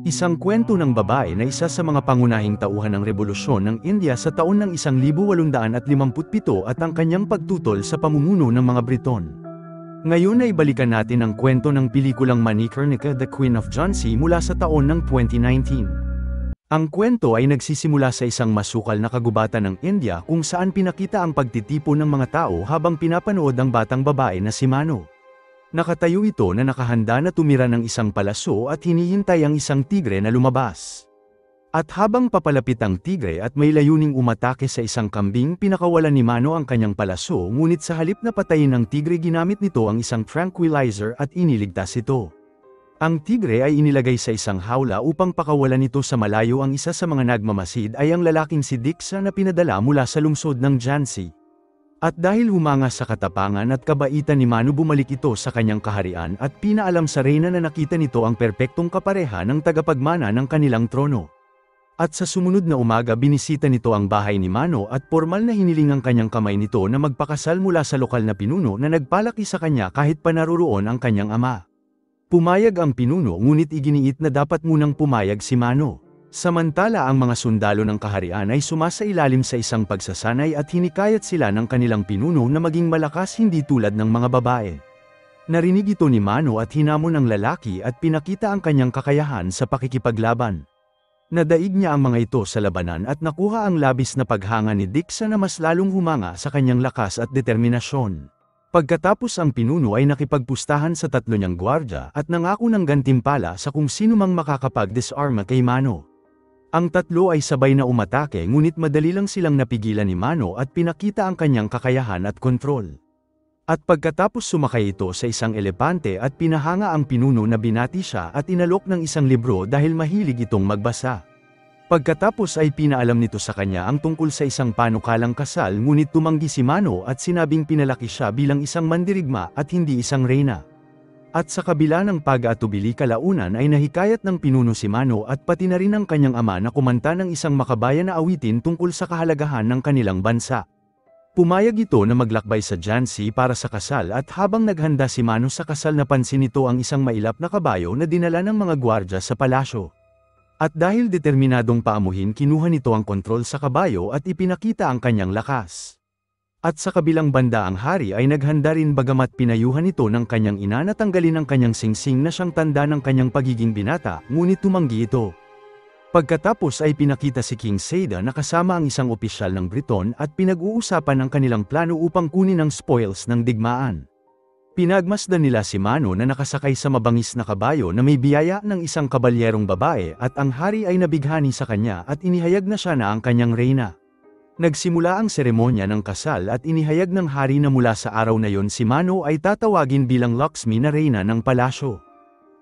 Isang kwento ng babae na isa sa mga pangunahing tauhan ng rebolusyon ng India sa taon ng 1857 at ang kanyang pagtutol sa pamumuno ng mga Briton. Ngayon ay balikan natin ang kwento ng pelikulang Manikarnika The Queen of Jhansi mula sa taon ng 2019. Ang kwento ay nagsisimula sa isang masukal na kagubatan ng India kung saan pinakita ang pagtitipon ng mga tao habang pinapanood ang batang babae na si Mano. Nakatayo ito na nakahanda na tumira ng isang palaso at hinihintay ang isang tigre na lumabas. At habang papalapit ang tigre at may layuning umatake sa isang kambing, pinakawalan ni Mano ang kanyang palaso, ngunit sa halip na patayin ng tigre ginamit nito ang isang tranquilizer at iniligtas ito. Ang tigre ay inilagay sa isang hawla upang pakawalan nito sa malayo. Ang isa sa mga nagmamasid ay ang lalaking si Diksha na pinadala mula sa lungsod ng Jhansi. At dahil humanga sa katapangan at kabaitan ni Mano, bumalik ito sa kanyang kaharian at pinaalam sa reyna na nakita nito ang perpektong kapareha ng tagapagmana ng kanilang trono. At sa sumunod na umaga binisita nito ang bahay ni Mano at formal na hiniling ang kanyang kamay nito na magpakasal mula sa lokal na pinuno na nagpalaki sa kanya kahit pa naruroon ang kanyang ama. Pumayag ang pinuno, ngunit iginiit na dapat munang pumayag si Mano. Samantala ang mga sundalo ng kaharian ay sumasailalim sa isang pagsasanay at hinikayat sila ng kanilang pinuno na maging malakas, hindi tulad ng mga babae. Narinig ito ni Mano at hinamon ang lalaki at pinakita ang kanyang kakayahan sa pakikipaglaban. Nadaig niya ang mga ito sa labanan at nakuha ang labis na paghanga ni Diksha na mas lalong humanga sa kanyang lakas at determinasyon. Pagkatapos ang pinuno ay nakipagpustahan sa tatlo niyang gwardya at nangako ng gantimpala sa kung sino mang makakapag-disarma kay Mano. Ang tatlo ay sabay na umatake, ngunit madali lang silang napigilan ni Mano at pinakita ang kanyang kakayahan at kontrol. At pagkatapos sumakay ito sa isang elepante at pinahanga ang pinuno na binati siya at inalok ng isang libro dahil mahilig itong magbasa. Pagkatapos ay pinaalam nito sa kanya ang tungkol sa isang panukalang kasal, ngunit tumanggi si Mano at sinabing pinalaki siya bilang isang mandirigma at hindi isang reyna. At sa kabila ng pag-aatubili kalaunan ay nahikayat ng pinuno si Mano at pati na rin ang kanyang ama na kumanta ng isang makabayan na awitin tungkol sa kahalagahan ng kanilang bansa. Pumayag ito na maglakbay sa Jhansi para sa kasal at habang naghanda si Mano sa kasal napansin nito ang isang mailap na kabayo na dinala ng mga gwardya sa palasyo. At dahil determinadong paamuhin, kinuha nito ang kontrol sa kabayo at ipinakita ang kanyang lakas. At sa kabilang banda ang hari ay naghanda rin, bagamat pinayuhan ito ng kanyang ina na tanggalin ang kanyang singsing na siyang tanda ng kanyang pagiging binata, ngunit tumanggi ito. Pagkatapos ay pinakita si King Seda na kasama ang isang opisyal ng Briton at pinag-uusapan ang kanilang plano upang kunin ang spoils ng digmaan. Pinagmasdan nila si Mano na nakasakay sa mabangis na kabayo na may biyaya ng isang kabalyerong babae at ang hari ay nabighani sa kanya at inihayag na siya na ang kanyang reyna. Nagsimula ang seremonya ng kasal at inihayag ng hari na mula sa araw na yon si Mano ay tatawagin bilang Lakshmi na reyna ng palasyo.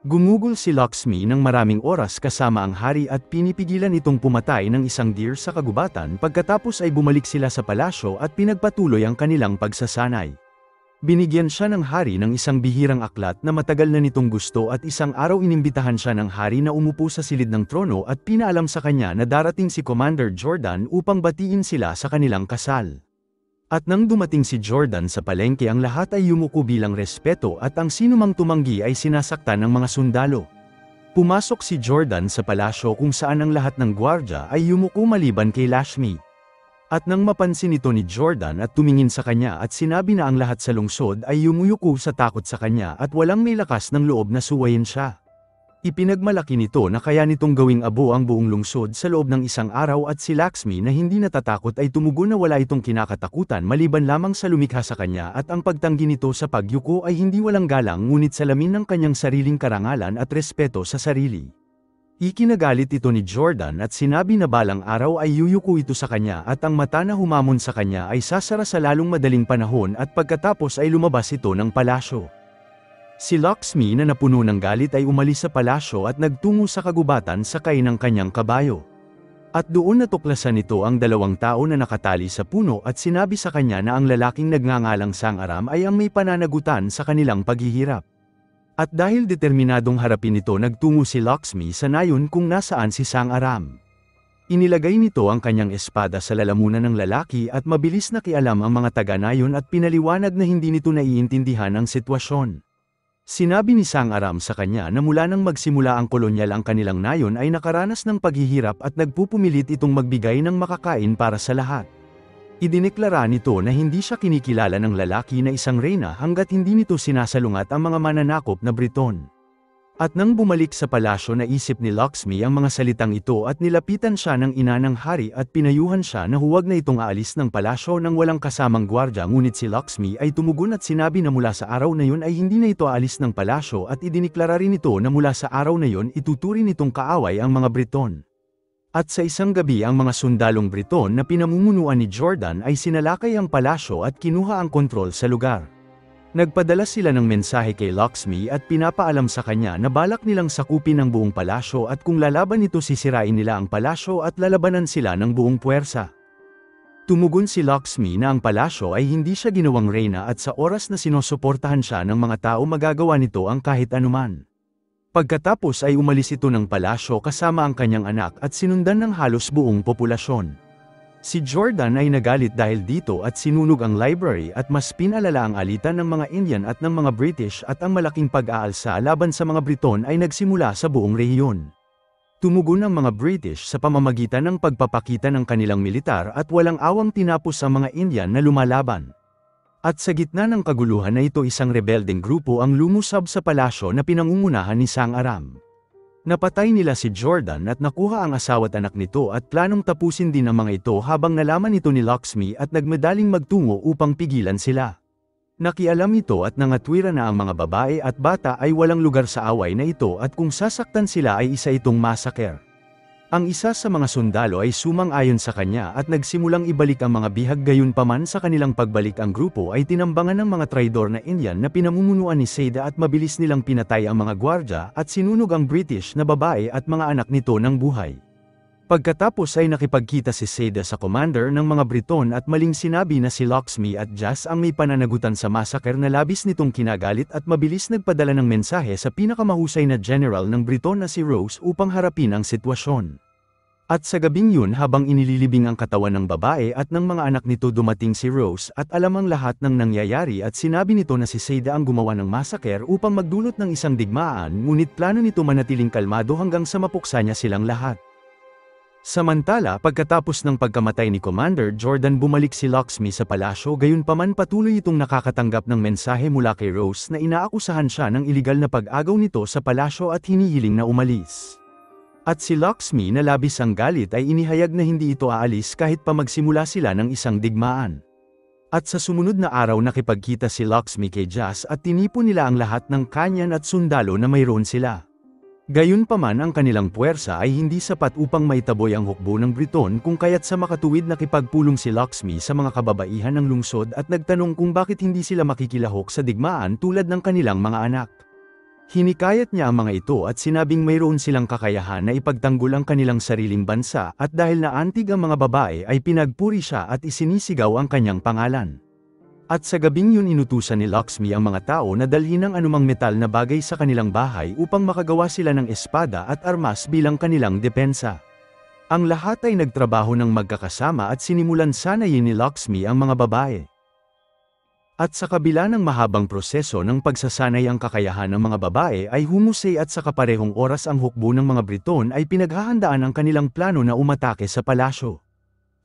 Gumugol si Lakshmi ng maraming oras kasama ang hari at pinipigilan itong pumatay ng isang deer sa kagubatan. Pagkatapos ay bumalik sila sa palasyo at pinagpatuloy ang kanilang pagsasanay. Binigyan siya ng hari ng isang bihirang aklat na matagal na nitong gusto at isang araw inimbitahan siya ng hari na umupo sa silid ng trono at pinaalam sa kanya na darating si Commander Jordan upang batiin sila sa kanilang kasal. At nang dumating si Jordan sa palengke, ang lahat ay yumuko bilang respeto at ang sinumang tumanggi ay sinasaktan ng mga sundalo. Pumasok si Jordan sa palasyo kung saan ang lahat ng gwardya ay yumuko maliban kay Lakshmi. At nang mapansin ito ni Jordan at tumingin sa kanya at sinabi na ang lahat sa lungsod ay yumuyuko sa takot sa kanya at walang may lakas ng loob na suwayin siya. Ipinagmalaki nito na kaya nitong gawing abo ang buong lungsod sa loob ng isang araw at si Lakshmi na hindi natatakot ay tumugon na wala itong kinakatakutan maliban lamang sa lumikha sa kanya at ang pagtanggi nito sa pagyuko ay hindi walang galang ngunit salamin ng kanyang sariling karangalan at respeto sa sarili. Ikinagalit ito ni Jordan at sinabi na balang araw ay yuyuko ito sa kanya at ang mata na humamon sa kanya ay sasara sa lalong madaling panahon at pagkatapos ay lumabas ito ng palasyo. Si Lakshmi na napuno ng galit ay umalis sa palasyo at nagtungo sa kagubatan sakay ng kanyang kabayo. At doon natuklasan nito ang dalawang tao na nakatali sa puno at sinabi sa kanya na ang lalaking nagngangalang Sangaram ay ang may pananagutan sa kanilang paghihirap. At dahil determinadong harapin nito, nagtungo si Lakshmi sa nayon kung nasaan si Sangaram. Inilagay nito ang kanyang espada sa lalamunan ng lalaki at mabilis na kialam ang mga taga-nayon at pinaliwanag na hindi nito naiintindihan ang sitwasyon. Sinabi ni Sang Aram sa kanya na mula nang magsimula ang kolonyal ang kanilang nayon ay nakaranas ng paghihirap at nagpupumilit itong magbigay ng makakain para sa lahat. Idineklara nito na hindi siya kinikilala ng lalaki na isang reyna hanggat hindi nito sinasalungat ang mga mananakop na Briton. At nang bumalik sa palasyo naisip ni Lakshmi ang mga salitang ito at nilapitan siya ng ina ng hari at pinayuhan siya na huwag na itong aalis ng palasyo nang walang kasamang gwardya, ngunit si Lakshmi ay tumugon at sinabi na mula sa araw na yun ay hindi na ito aalis ng palasyo at idineklara rin ito na mula sa araw na yun ituturing nitong kaaway ang mga Briton. At sa isang gabi ang mga sundalong Briton na pinamumunuan ni Jordan ay sinalakay ang palasyo at kinuha ang kontrol sa lugar. Nagpadala sila ng mensahe kay Lakshmi at pinapaalam sa kanya na balak nilang sakupin ang buong palasyo at kung lalaban ito sisirain nila ang palasyo at lalabanan sila ng buong puwersa. Tumugon si Lakshmi na ang palasyo ay hindi siya ginawang reyna at sa oras na sinusuportahan siya ng mga tao magagawa nito ang kahit anuman. Pagkatapos ay umalis ito ng palasyo kasama ang kanyang anak at sinundan ng halos buong populasyon. Si Jordan ay nagalit dahil dito at sinunog ang library at mas pinalala ang alitan ng mga Indian at ng mga British at ang malaking pag-aalsa laban sa mga Briton ay nagsimula sa buong rehiyon. Tumugon ang mga British sa pamamagitan ng pagpapakita ng kanilang militar at walang awang tinapos ang mga Indian na lumalaban. At sa gitna ng kaguluhan na ito isang rebeldeng grupo ang lumusab sa palasyo na pinangungunahan ni Sang Aram. Napatay nila si Jordan at nakuha ang asawa at anak nito at planong tapusin din ang mga ito habang nalaman ito ni Lakshmi at nagmadaling magtungo upang pigilan sila. Nakialam ito at nangatwira na ang mga babae at bata ay walang lugar sa away na ito at kung sasaktan sila ay isa itong massacre. Ang isa sa mga sundalo ay sumang-ayon sa kanya at nagsimulang ibalik ang mga bihag, gayunpaman sa kanilang pagbalik ang grupo ay tinambangan ng mga traidor na Indian na pinamumunuan ni Seda at mabilis nilang pinatay ang mga gwardya at sinunog ang British na babae at mga anak nito ng buhay. Pagkatapos ay nakipagkita si Seda sa commander ng mga Briton at maling sinabi na si Lakshmi at Jas ang may pananagutan sa massacre na labis nitong kinagalit at mabilis nagpadala ng mensahe sa pinakamahusay na general ng Briton na si Rose upang harapin ang sitwasyon. At sa gabing yun habang inililibing ang katawan ng babae at ng mga anak nito dumating si Rose at alam ang lahat ng nangyayari at sinabi nito na si Seda ang gumawa ng massacre upang magdulot ng isang digmaan, ngunit plano nito manatiling kalmado hanggang sa mapuksa niya silang lahat. Samantala, pagkatapos ng pagkamatay ni Commander Jordan bumalik si Lakshmi sa palasyo, gayunpaman patuloy itong nakakatanggap ng mensahe mula kay Rose na inaakusahan siya ng iligal na pag-agaw nito sa palasyo at hinihiling na umalis. At si Lakshmi na labis ang galit ay inihayag na hindi ito aalis kahit pa magsimula sila ng isang digmaan. At sa sumunod na araw nakipagkita si Lakshmi kay Jas at tinipon nila ang lahat ng kanyan at sundalo na mayroon sila. Gayunpaman ang kanilang puwersa ay hindi sapat upang maitaboy ang hukbo ng Briton kung kaya't sa makatuwid nakipagpulong si Lakshmi sa mga kababaihan ng lungsod at nagtanong kung bakit hindi sila makikilahok sa digmaan tulad ng kanilang mga anak. Hinikayat niya ang mga ito at sinabing mayroon silang kakayahan na ipagtanggol ang kanilang sariling bansa at dahil naantig ang mga babae ay pinagpuri siya at isinisigaw ang kanyang pangalan. At sa gabing yun inutusan ni Lakshmi ang mga tao na dalhin ang anumang metal na bagay sa kanilang bahay upang makagawa sila ng espada at armas bilang kanilang depensa. Ang lahat ay nagtrabaho ng magkakasama at sinimulan sanayin ni Lakshmi ang mga babae. At sa kabila ng mahabang proseso ng pagsasanay ang kakayahan ng mga babae ay humusay at sa kaparehong oras ang hukbo ng mga Briton ay pinaghahandaan ang kanilang plano na umatake sa palasyo.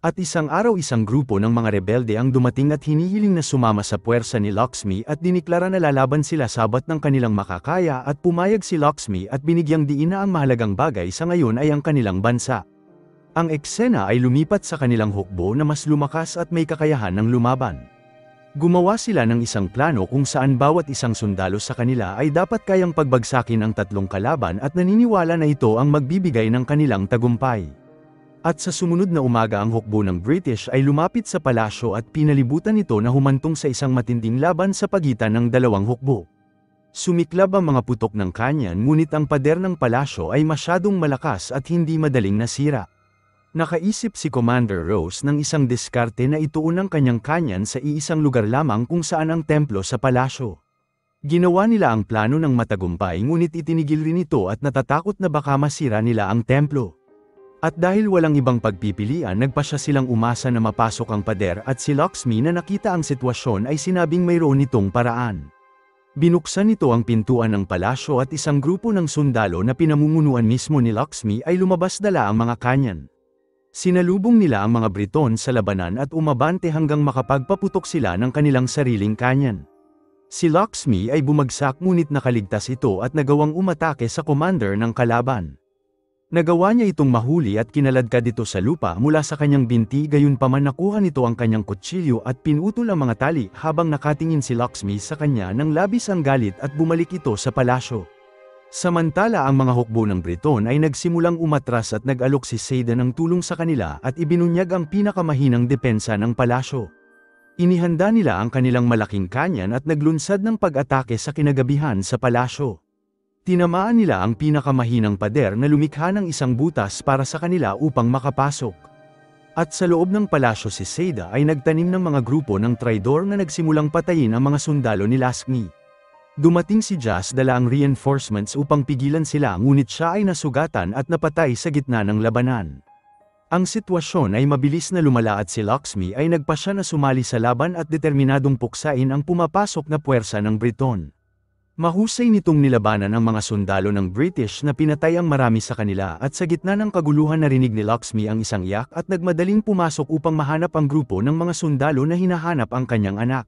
At isang araw isang grupo ng mga rebelde ang dumating at hinihiling na sumama sa puwersa ni Lakshmi at diniklara na lalaban sila sabat ng kanilang makakaya at pumayag si Lakshmi at binigyang diin na ang mahalagang bagay sa ngayon ay ang kanilang bansa. Ang eksena ay lumipat sa kanilang hukbo na mas lumakas at may kakayahan ng lumaban. Gumawa sila ng isang plano kung saan bawat isang sundalo sa kanila ay dapat kayang pagbagsakin ang tatlong kalaban at naniniwala na ito ang magbibigay ng kanilang tagumpay. At sa sumunod na umaga ang hukbo ng British ay lumapit sa palasyo at pinalibutan ito na humantong sa isang matinding laban sa pagitan ng dalawang hukbo. Sumiklab ang mga putok ng kanyan ngunit ang pader ng palasyo ay masyadong malakas at hindi madaling nasira. Nakaisip si Commander Rose ng isang diskarte na ituon ang kanyang kanyan sa iisang lugar lamang kung saan ang templo sa palasyo. Ginawa nila ang plano ng matagumpay ngunit itinigil rin ito at natatakot na baka masira nila ang templo. At dahil walang ibang pagpipilian nagpasya silang umasa na mapasok ang pader at si Lakshmi na nakita ang sitwasyon ay sinabing mayroon itong paraan. Binuksan nito ang pintuan ng palasyo at isang grupo ng sundalo na pinamumunuan mismo ni Lakshmi ay lumabas dala ang mga kanyan. Sinalubong nila ang mga Briton sa labanan at umabante hanggang makapagpaputok sila ng kanilang sariling kanyan. Si Lakshmi ay bumagsak ngunit nakaligtas ito at nagawang umatake sa commander ng kalaban. Nagawa niya itong mahuli at kinaladkad ito sa lupa mula sa kanyang binti, gayunpaman nakuha nito ang kanyang kutsilyo at pinutol ang mga tali habang nakatingin si Lakshmi sa kanya ng labis ang galit at bumalik ito sa palasyo. Samantala ang mga hukbo ng Briton ay nagsimulang umatras at nag-alok si Seda ng tulong sa kanila at ibinunyag ang pinakamahinang depensa ng palasyo. Inihanda nila ang kanilang malaking kanyan at naglunsad ng pag-atake sa kinagabihan sa palasyo. Tinamaan nila ang pinakamahinang pader na lumikha ng isang butas para sa kanila upang makapasok. At sa loob ng palasyo si Seda ay nagtanim ng mga grupo ng traidor na nagsimulang patayin ang mga sundalo ni Lakshmi. Dumating si Jas dala ang reinforcements upang pigilan sila, ngunit siya ay nasugatan at napatay sa gitna ng labanan. Ang sitwasyon ay mabilis na lumala at si Lakshmi ay nagpasya na sumali sa laban at determinadong puksain ang pumapasok na puwersa ng Briton. Mahusay nitong nilabanan ang mga sundalo ng British na pinatay ang marami sa kanila at sa gitna ng kaguluhan narinig ni Lakshmi ang isang yak at nagmadaling pumasok upang mahanap ang grupo ng mga sundalo na hinahanap ang kanyang anak.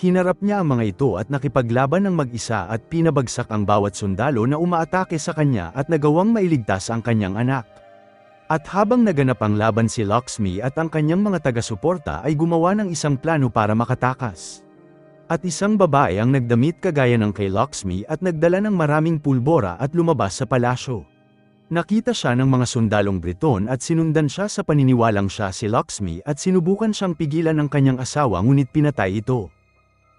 Hinarap niya ang mga ito at nakipaglaban ng mag-isa at pinabagsak ang bawat sundalo na umaatake sa kanya at nagawang mailigtas ang kanyang anak. At habang naganap ang laban si Lakshmi at ang kanyang mga taga-suporta ay gumawa ng isang plano para makatakas. At isang babae ang nagdamit kagaya ng kay Lakshmi at nagdala ng maraming pulbora at lumabas sa palasyo. Nakita siya ng mga sundalong Briton at sinundan siya sa paniniwalang siya si Lakshmi at sinubukan siyang pigilan ng kanyang asawa ngunit pinatay ito.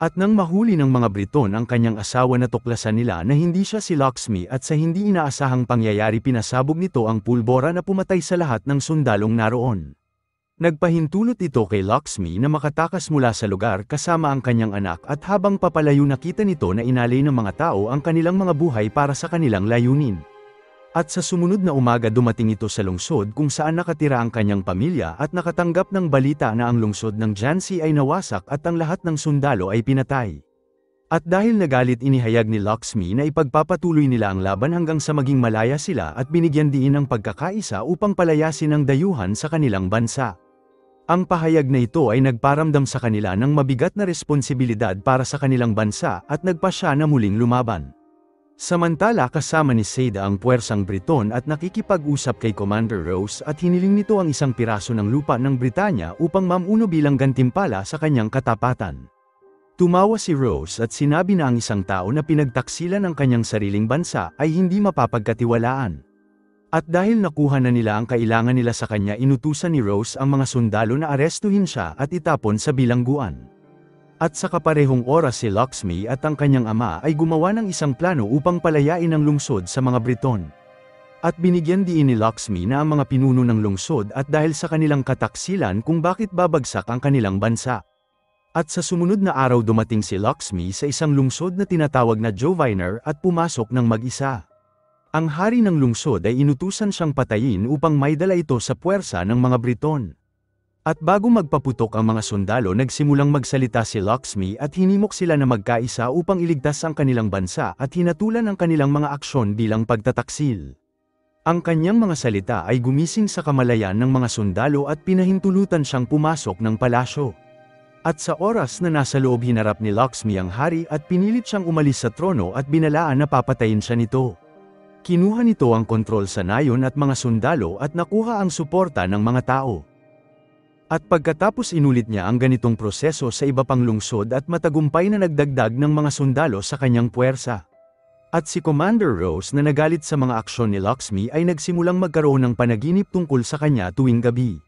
At nang mahuli ng mga Briton ang kanyang asawa, natuklasan nila na hindi siya si Lakshmi at sa hindi inaasahang pangyayari pinasabog nito ang pulbora na pumatay sa lahat ng sundalong naroon. Nagpahintulot ito kay Lakshmi na makatakas mula sa lugar kasama ang kanyang anak at habang papalayo nakita nito na inalay ng mga tao ang kanilang mga buhay para sa kanilang layunin. At sa sumunod na umaga dumating ito sa lungsod kung saan nakatira ang kanyang pamilya at nakatanggap ng balita na ang lungsod ng Jhansi ay nawasak at ang lahat ng sundalo ay pinatay. At dahil nagalit, inihayag ni Lakshmi na ipagpapatuloy nila ang laban hanggang sa maging malaya sila at binigyan diin ng pagkakaisa upang palayasin ang dayuhan sa kanilang bansa. Ang pahayag na ito ay nagparamdam sa kanila ng mabigat na responsibilidad para sa kanilang bansa at nagpasya na muling lumaban. Samantala kasama ni Seda ang puwersang Briton at nakikipag-usap kay Commander Rose at hiniling nito ang isang piraso ng lupa ng Britanya upang mamuno bilang gantimpala sa kanyang katapatan. Tumawa si Rose at sinabi na ang isang tao na pinagtaksilan ng kanyang sariling bansa ay hindi mapapagkatiwalaan. At dahil nakuha na nila ang kailangan nila sa kanya, inutusan ni Rose ang mga sundalo na arestuhin siya at itapon sa bilangguan. At sa kaparehong oras si Lakshmi at ang kanyang ama ay gumawa ng isang plano upang palayain ang lungsod sa mga Briton. At binigyan diin ni Lakshmi na ang mga pinuno ng lungsod at dahil sa kanilang kataksilan kung bakit babagsak ang kanilang bansa. At sa sumunod na araw dumating si Lakshmi sa isang lungsod na tinatawag na Joviner at pumasok ng mag-isa. Ang hari ng lungsod ay inutusan siyang patayin upang maidala ito sa puwersa ng mga Briton. At bago magpaputok ang mga sundalo, nagsimulang magsalita si Lakshmi at hinimok sila na magkaisa upang iligtas ang kanilang bansa at hinatulan ang kanilang mga aksyon bilang pagtataksil. Ang kanyang mga salita ay gumising sa kamalayan ng mga sundalo at pinahintulutan siyang pumasok ng palasyo. At sa oras na nasa loob, hinarap ni Lakshmi ang hari at pinilit siyang umalis sa trono at binalaan na papatayin siya nito. Kinuha nito ang kontrol sa nayon at mga sundalo at nakuha ang suporta ng mga tao. At pagkatapos inulit niya ang ganitong proseso sa iba pang lungsod at matagumpay na nagdagdag ng mga sundalo sa kanyang puwersa. At si Commander Rose na nagalit sa mga aksyon ni Lakshmi ay nagsimulang magkaroon ng panaginip tungkol sa kanya tuwing gabi.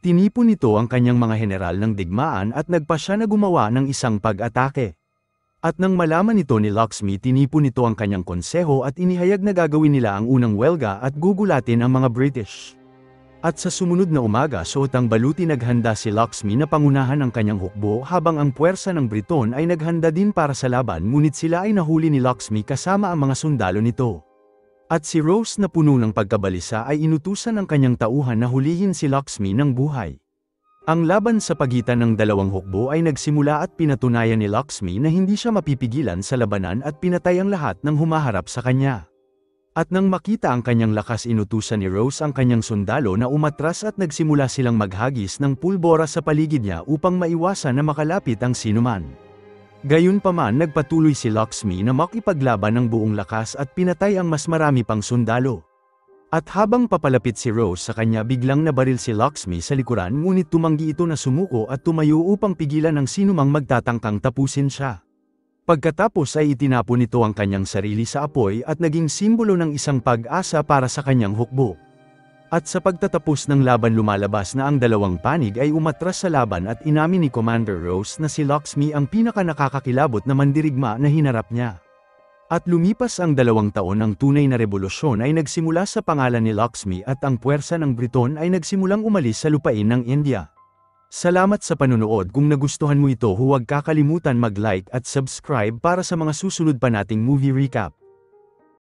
Tinipon nito ang kanyang mga heneral ng digmaan at nagpasya na gumawa ng isang pag-atake. At nang malaman ito ni Lakshmi, tinipon nito ang kanyang konseho at inihayag na gagawin nila ang unang welga at gugulatin ang mga British. At sa sumunod na umaga, suot ang baluti, naghanda si Lakshmi na pangunahan ang kanyang hukbo habang ang puwersa ng Briton ay naghanda din para sa laban, ngunit sila ay nahuli ni Lakshmi kasama ang mga sundalo nito. At si Rose na puno ng pagkabalisa ay inutusan ng kanyang tauhan na hulihin si Lakshmi ng buhay. Ang laban sa pagitan ng dalawang hukbo ay nagsimula at pinatunayan ni Lakshmi na hindi siya mapipigilan sa labanan at pinatay ang lahat ng humaharap sa kanya. At nang makita ang kanyang lakas, inutusan ni Rose ang kanyang sundalo na umatras at nagsimula silang maghagis ng pulbora sa paligid niya upang maiwasan na makalapit ang sinuman. Gayunpaman, nagpatuloy si Lakshmi na makipaglaban ng buong lakas at pinatay ang mas marami pang sundalo. At habang papalapit si Rose sa kanya, biglang nabaril si Lakshmi sa likuran, ngunit tumanggi ito na sumuko at tumayo upang pigilan ang sinumang magtatangkang tapusin siya. Pagkatapos ay itinapon nito ang kanyang sarili sa apoy at naging simbolo ng isang pag-asa para sa kanyang hukbo. At sa pagtatapos ng laban, lumalabas na ang dalawang panig ay umatras sa laban at inamin ni Commander Rose na si Lakshmi ang pinaka-nakakakilabot na mandirigma na hinarap niya. At lumipas ang 2 taon, ang tunay na revolusyon ay nagsimula sa pangalan ni Lakshmi at ang puwersa ng Briton ay nagsimulang umalis sa lupain ng India. Salamat sa panunood. Kung nagustuhan mo ito, huwag kakalimutan mag-like at subscribe para sa mga susunod pa nating movie recap.